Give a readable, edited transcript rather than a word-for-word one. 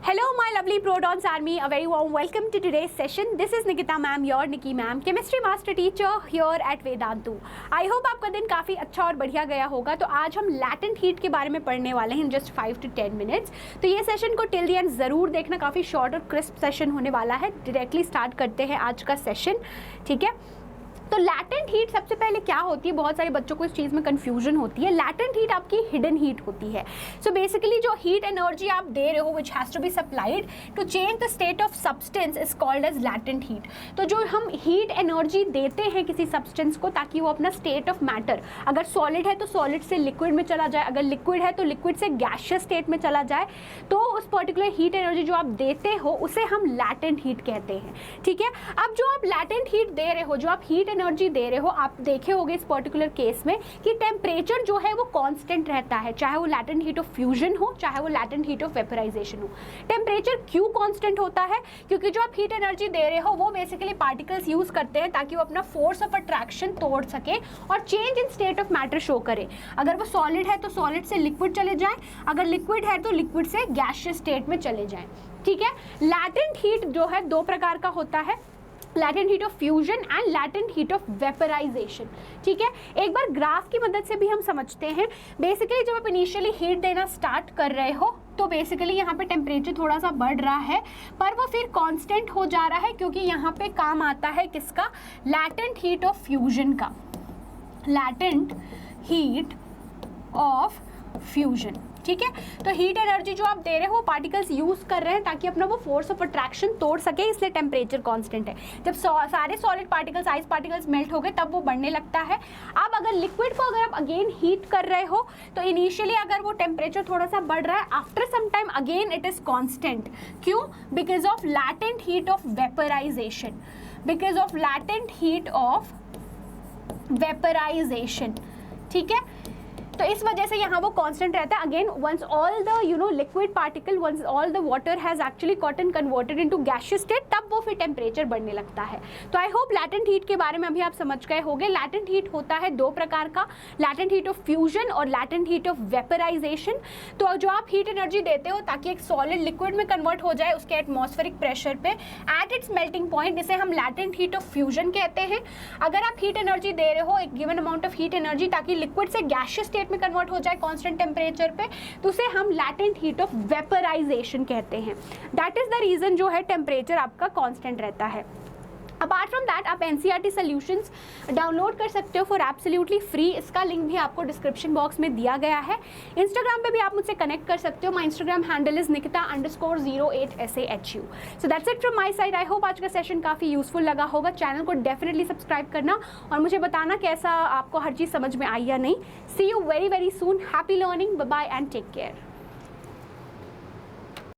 Hello my lovely Protons Army, a very warm welcome to today's session. This is Nikita ma'am, your Nikki ma'am, chemistry master teacher here at Vedantu. I hope आपका दिन काफ़ी अच्छा और बढ़िया गया होगा। तो आज हम लैटेंट हीट के बारे में पढ़ने वाले हैं जस्ट 5 to 10 मिनट्स। तो ये सेशन को टिल द एंड ज़रूर देखना, काफ़ी शॉर्ट और क्रिस्प सेशन होने वाला है। डायरेक्टली स्टार्ट करते हैं आज का सेशन, ठीक है। तो लैटेंट हीट सबसे पहले क्या होती है, बहुत सारे बच्चों को इस चीज़ में कंफ्यूजन होती है। लैटेंट हीट आपकी हिडन हीट होती है। सो बेसिकली जो हीट एनर्जी आप दे रहे हो which has to be supplied to change the state of substance is called as latent heat. तो जो हम हीट एनर्जी देते हैं किसी सब्सटेंस को ताकि वो अपना स्टेट ऑफ मैटर, अगर सॉलिड है तो सॉलिड से लिक्विड में चला जाए, अगर लिक्विड है तो लिक्विड से गैसियस स्टेट में चला जाए, तो उस पर्टिकुलर हीट एनर्जी जो आप देते हो उसे हम लैटेंट हीट कहते हैं, ठीक है। अब जो आप लैटेंट हीट दे रहे हो, जो आप हीट एनर्जी दे रहे हो, आप देखे होंगे इस पर्टिकुलर केस में कि टेम्परेचर जो है वो कांस्टेंट रहता है, चाहे वो लैटेंट हीट ऑफ फ्यूजन हो, चाहे वो लैटेंट हीट ऑफ वेपराइजेशन हो। टेम्परेचर क्यों कांस्टेंट होता है? क्योंकि जो आप हीट एनर्जी दे रहे हो वो बेसिकली पार्टिकल्स यूज करते हैं ताकि वो अपना फोर्स ऑफ अट्रैक्शन तोड़ सके और change in state of matter show करे। अगर वो सॉलिड है तो सॉलिड से लिक्विड चले जाए, अगर लिक्विड है तो लिक्विड से गैसियस स्टेट में चले जाए, ठीक है। लैटेंट हीट जो है दो प्रकार का होता है, latent heat of fusion and latent heat of vaporisation, ठीक है। एक बार ग्राफ की मदद से भी हम समझते हैं। बेसिकली जब आप इनिशियली हीट देना स्टार्ट कर रहे हो तो बेसिकली यहाँ पे टेम्परेचर थोड़ा सा बढ़ रहा है, पर वो फिर कांस्टेंट हो जा रहा है क्योंकि यहाँ पे काम आता है किसका? लैटेंट हीट ऑफ फ्यूजन का, लैटेंट हीट ऑफ फ्यूजन, ठीक है। तो हीट एनर्जी जो आप दे रहे हो पार्टिकल्स यूज कर रहे हैं ताकि अपना वो फोर्स ऑफ अट्रैक्शन तोड़ सके, इसलिए टेम्परेचर कांस्टेंट है। जब सारे solid particles, ice particles melt हो गए तब वो बढ़ने लगता है। अब अगर लिक्विड को अगर आप अगेन हीट कर रहे हो तो इनिशियली अगर वो टेम्परेचर थोड़ा सा बढ़ रहा है, after some time again it is constant. क्यों? Because of latent heat of vaporisation, because of latent heat of vaporisation, ठीक है। तो इस वजह से यहाँ वो कांस्टेंट रहता है। Again once all the liquid particle, once all the water has actually gotten converted into gaseous state, तब वो फिर टेम्परेचर बढ़ने लगता है। तो आई होप लैटेंट हीट के बारे में अभी आप समझ गए होंगे। लैटेंट हीट होता है दो प्रकार का, लैटेंट हीट ऑफ फ्यूजन और लैटेंट हीट ऑफ वेपराइजेशन। तो जो आप हीट एनर्जी देते हो ताकि एक सॉलिड लिक्विड में कन्वर्ट हो जाए उसके एटमॉस्फेरिक प्रेशर पे एट इट्स मेल्टिंग पॉइंट, जिसे हम लैटेंट हीट ऑफ फ्यूजन कहते हैं। अगर आप हीट एनर्जी दे रहे हो एक given amount of heat energy ताकि लिक्विड से गैसियस स्टेट में कन्वर्ट हो जाए कांस्टेंट टेम्परेचर पे, तो उसे हम लैटेंट हीट ऑफ वेपराइजेशन कहते हैं। दैट इज द रीजन जो है टेम्परेचर आपका कांस्टेंट रहता है। अपार्ट फ्रॉम दैट आप NCERT सॉल्यूशंस डाउनलोड कर सकते हो फॉर एब्सोल्युटली फ्री। इसका लिंक भी आपको डिस्क्रिप्शन बॉक्स में दिया गया है। इंस्टाग्राम पे भी आप मुझसे कनेक्ट कर सकते हो। My Instagram handle is nikita_08SAHU। So that's it from my side. I hope आज का सेशन काफ़ी यूजफुल लगा होगा। चैनल को डेफिनेटली सब्सक्राइब करना और मुझे बताना कैसा आपको हर चीज़ समझ में आई या नहीं। See you very very soon. Happy learning, bye bye and take care.